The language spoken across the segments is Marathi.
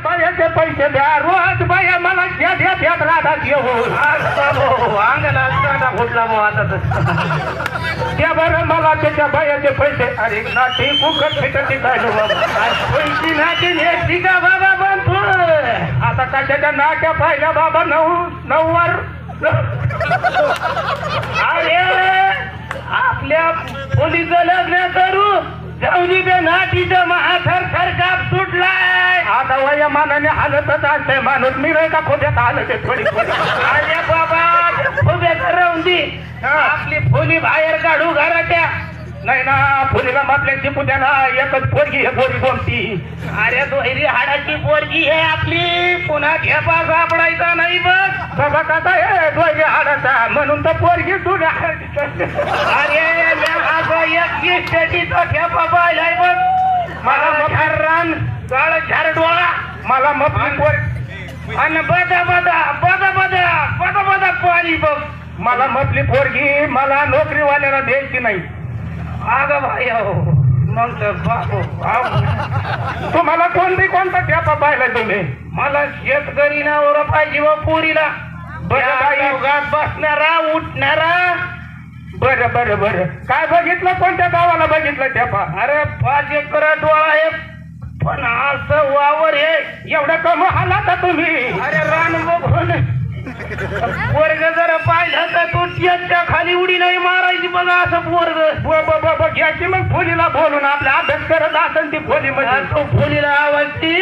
बायाचे पैसे द्या रोज बाया मला द्यात राहतात येऊन अंगणात फुटला मग आता त्या बरं मला त्याच्या बायाचे पैसे अरे नाटी कुकट फिकट पैसे नाटी नेसली का बाबा बनतो आता कशाच्या नाट्या पाहिल्या बाबा नऊवर अरे आपल्या पोलीस लग्न करू जाऊनी बे नाटीचं महाथर सरकार सुटलाय आता वया मानाने हालतच असते माणूस मी नाही का खोब्यात हालत थोडी अरे बाबा खोब्यात राहून दे आपली फुली बाहेर काढू घराच्या नाही ना फुलीला आपल्या चिपुट्याला एकच पोरगी हे पोरी कोणती अरे दोहिरी हाडाची पोरगी हे आपली पुन्हा घेपा सापडायचा नाही बघ बाबा कसा हे दोहिरी हाडाचा म्हणून तर पोरगी तुझ्या अरे एक स्टेटीचा घेपा पाहिलाय बघ मला मोठा रान गाळ झाड डोळा मला मफली पोरगी आणि बदा बदा बदा बदा बदा बदा पाणी बघ मला मफली पोरगी मला नोकरीवाल्याला द्यायची नाही अगं भाई हो मग तर बापू तुम्हाला कोणता ठेपा पाहिला तुम्ही मला शेतकरी नावर पाहिजे व पोरीला बरं उगाच बसणारा उठणारा बरं बरं बरं काय बघितलं कोणत्या गावाला बघितलं ठेपा अरे 5 एकर डोळा आहे पण असं वावर आहे एवढं कम आला का तुम्ही अरे रान बघून पोरग जरा पाहिलं तर तू त्याच्या खाली उडी नाही मारायची बघा असं पोरग घ्यायची मग फुलीला बोलून आपला अभ्यास करत असेल ती फुली म्हणजे तो फुलीला आवाजती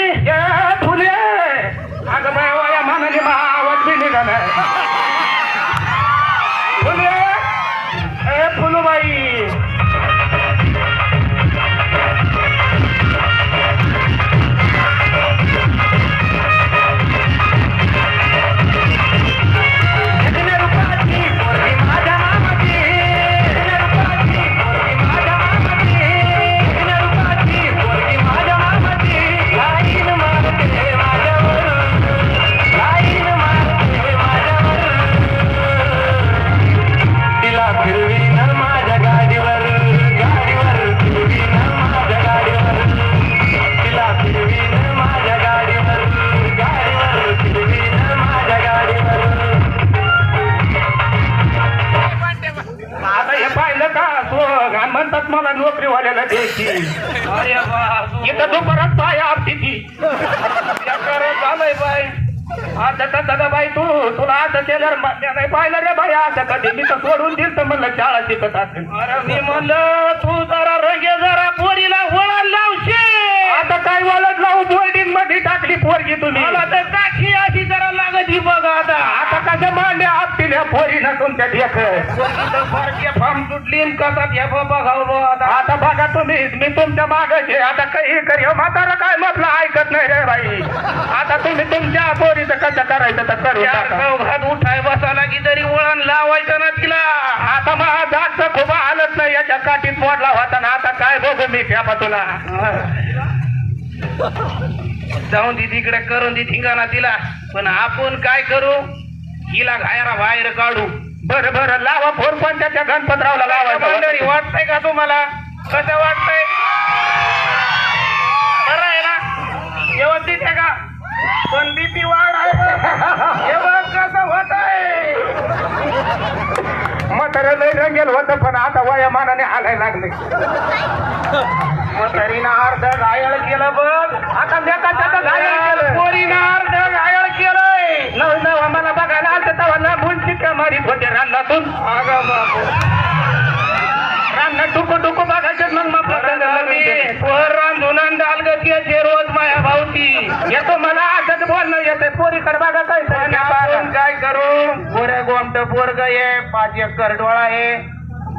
फुले अगं माझ्या मानाने आवाज बी निघाला फुले ए फुलूबाई म्हणतात मला नोकरीवाल्याला द्यायची अरे इथं दुपारात पाय आपली झालंय बाई आता दादा बाई तुला असं केल्यावर नाही पाहिलं रे बाई आता कधी मी तर सोडून दिल तर म्हणलं शाळा शिकत असेल अरे मी म्हणलं तू जरा रंगे जरा पोरीला वळण लावशे आता काय वळत लावू बोर्डिंग मध्ये टाकली पोरगी तुम्ही मला तर टाकी अशी जरा लागत ही बघा आता आता कसं मांडे आपल्या पोरीनं तुमच्या ढेक फॉर्म सुटली कसा घ्या बघा आता बघा तुम्ही मी तुमच्या मागायचे आता काही करी म्हातारा काय म्हटलं ऐकत नाही रे बाई आता तुम्ही तुमच्या पोरीचं कसं करायचं तर करू घात उठाय बसायला की तरी वळण लावायचं ना तिला आता मग जास्त खूप हालत नाही याच्या काठीत मोडला होता ना आता काय बघू मी ठेपा तुला जाऊन ती तिकडे करून ती ठिकाणा तिला पण आपण काय करू हिला घायरा बाहेर काढू बरं बरं लावा फोर पण त्याच्या गणपतरावला लावा वाटतंय का तुम्हाला कसं वाटतंय बरं आहे ना व्यवस्थित आहे का पण बीपी वाढ आहे कसं होत आहे म्हातारा लय रंगेल होतं पण आता वयामानाने हालायला लागले म्हातारीनं अर्ध घायल केलं बघ आता लेकाच्या घायल केलं पोरीनं अर्ध घायल केलंय नव मला बघायला आलं तेव्हा लांबून चिक्का मारीत होते रानातून अगं बापू रान टुकू टुकू बघायचे मग पोर रांधून दालगतीचे रोज माया भावती येतो मला आजच बोलणं येते पोरीकडे बघा काय करू गोरे गोमट पोरग आहे 5 एकर डोळा आहे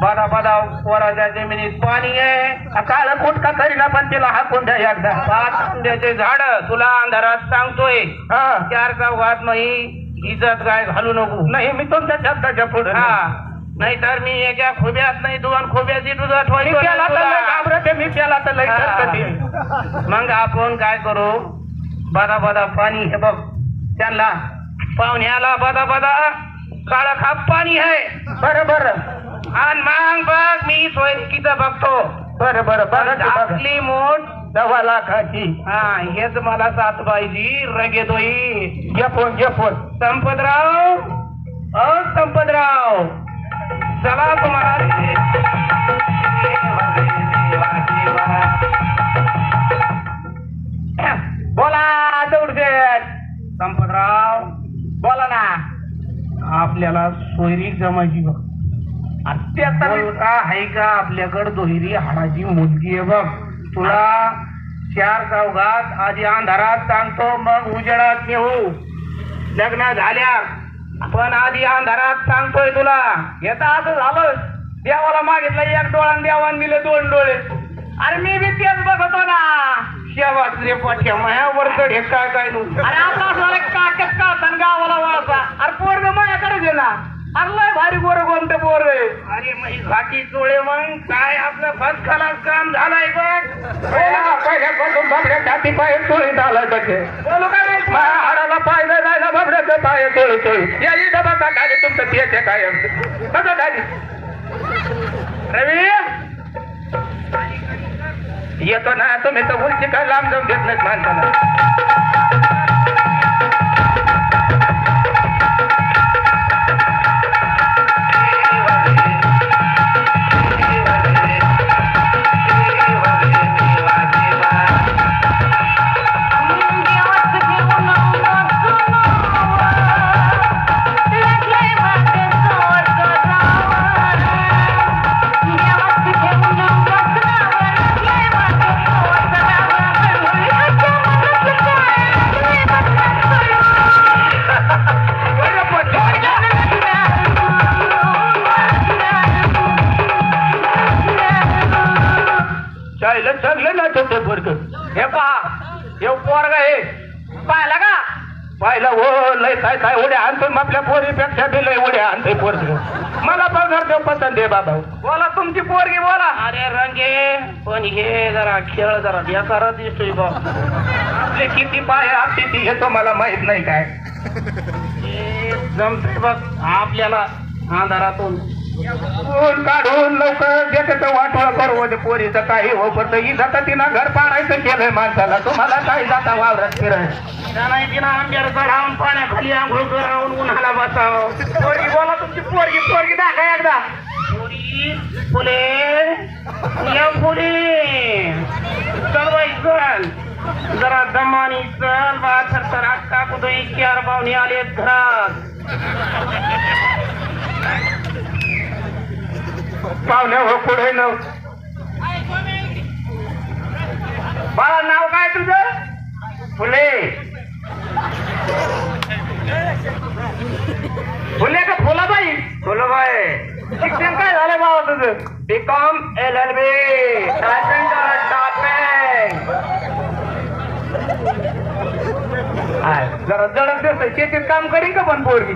बदा बदा पोराच्या जमिनीत पाणी आहे काळ कुटका करीना पण तिला हाकून द्या एकदा 5 आंब्याचे झाड तुला अंधारात सांगतोय 4 चौघात नाही इज्जत काय घालू नको नाही मी तुमच्या शब्दाच्या पुढे नाही तर मी एका खोब्यात नाही 2 खोब्याची तुझा मी त्याला तर मग आपण काय करू बदा बदा पाणी हे बघ त्यांना पाहुण्याला बदा बदा काळा खाप पाणी आहे बरं बरं आणि मग बघ मी सोयरीकीचं बघतो बरं बरं बरं आपली मोठ दवा लाखाची. हा हेच मला साथ पाहिजे रगेतोई. घे फोन. संपतराव संपतराव चला तुम्हाला बोला दौडशेठ. संपतराव बोला ना. आपल्याला सोयरी जमायची बघ. का आहे का आपल्याकडे दोहिरी हाडाची मुलगी आहे बघ. तुला 4 चौघात आधी अंधारात सांगतो मग उजेडात नेऊ. लग्न झाल्या पण आधी अंधारात सांगतोय तुला. येतं असं झालं देवाला मागितलं 1 डोळा देवान दिले 2 डोळे. अरे मी बी तेच बघतो ना. शेवाट रे पठ्या मायावर चढे काय नू. अरे आपला काकत का गावाला वळसा. अरे पोरग माझ्याकडेच आहे ना. अरे लय भारी पोर कोणतं पोर आहे. अरे मग घाटी चोळे मग काय आपलं फर्स्ट क्लास काम झालंय बघ. पहिल्यापासून बाबड्या छाती पाय चोळीत आलाय तसे. बोलू काय माहिती माझ्या हाडाला पाहिलं जायला बाबड्याचं पाय चोळी. या इथं बघा खाली तुमचं तेच काय बघा खाली. रवी येतो ना तुम्ही तर उलची काय लांब जाऊन घेत नाहीत माणसाला. चांगलं ना तुमचं पोरग. हे पहा हे पोरग आहे पाहिला का. पाहिलं हो लय काय उड्या आणतो आपल्या पोरीपेक्षा बी लय उड्या आणतोय पोरग. मला पगार देऊ पसंत आहे बाबा. बोला तुमची पोरगी बोला. अरे रंगे पण हे जरा खेळ जरा बेकार दिसतोय बा. आपले किती पाय किती हे तो मला माहित नाही काय. जमतंय बघ आपल्याला अंधारातून ऊन काढून लवकर ज्याचं वाटोळं करू पोरीचं काही हो पण ही जाता तिनं घर पाडायचं केलंय माणसाला. तुम्हाला काही जाता वावरात फिराय नाही तिनं आमच्यावर चढावून पाण्याखाली आंघोळ करावून उन्हाला बसाव. पोरगी बोला तुमची पोरगी दाखवा एकदा. पोरी फुले फुले चल बाई चल जरा दमानी चल बा. थर टाकू तो 4 पाहुणे आलेत घरात. पाहुण्या हो पुढे न बाळा नाव काय तुझं. फुले फुले का फुलाबाई. फुलबाई. शिक्षण काय झालंय बाबा तुझं. BCom LLB जरा जडत दिसतंय. शेतीत काम करीन का पण पोरगी.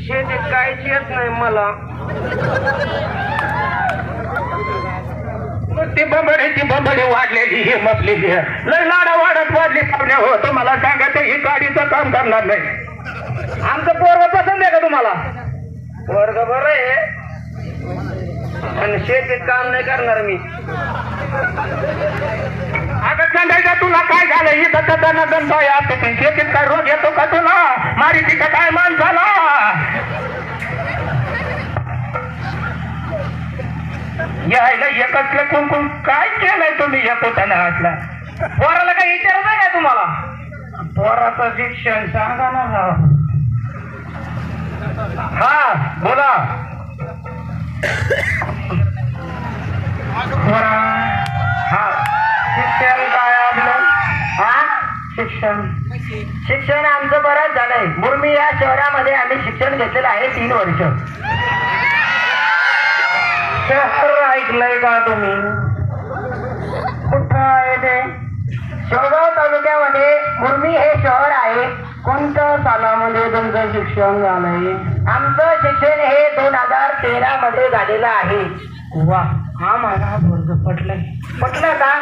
शेतीत काहीच येत नाही मला. ती बंबडी वाढलेली ही मपलेली लय लाडा वाढत वाढली. पाहुण्या हो तुम्हाला सांगायचं ही गाडीचं काम करणार नाही. आमचं पोरग पसंत आहे का तुम्हाला. पोरग बरं आहे पण शेतीत काम नाही करणार मी. अगं सांगायचं तुला काय झालं ही दत्ताना बाय असते ती शेतीत काय रोग येतो का तुला. मारी तिथं काय मान झाला. यायला एकच कुंकुम काय केलंय तुम्ही येतोताना असला. पोराला काही विचारत आहे का तुम्हाला. पोराचं शिक्षण सांगा ना. हा बोला. हा शिक्षण काय आपलं. हा शिक्षण आमचं बरंच झालंय. मुरमी या शहरामध्ये आम्ही शिक्षण घेतलेलं आहे 3 वर्ष. शहर ऐकलंय का तुम्ही. कुठं आहे ते. शेवगाव तालुक्यामध्ये मुरमी हे शहर आहे. कोणत्या सालामध्ये तुमचं शिक्षण झालंय. आमचं शिक्षण हे 2013 मध्ये झालेलं आहे. वा हा मला पोरग पटलं का.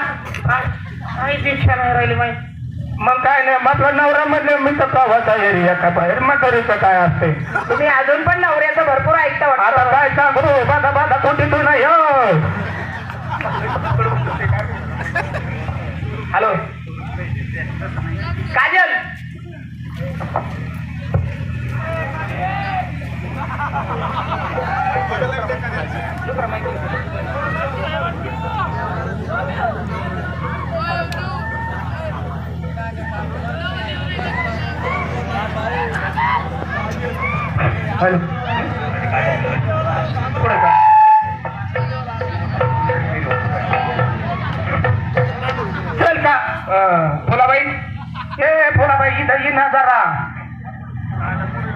काय शिक्षा नाही राहिली माहिती. मग काय नाही म्हटलं नवरा मधले मी तर प्रवासा एरिया का बाहेर म्हातारीचं काय असते. तुम्ही अजून पण नवऱ्याचं भरपूर ऐकता वाटतं. आता काय सांगू बाधा कोटी तू नाही. हॅलो काजल हॅलो पुढे का चल का फुलाबाई ए फुलाबाई इथं ये ना जरा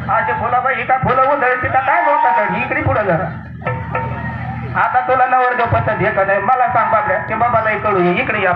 आज फुलाबाई का फुलं उधळची का काय बोलतात इकडे पुढं जरा आता तुला नवर पसंत हे का नाही मला सांग बाबड्या ते बाबाला कळू इकडे या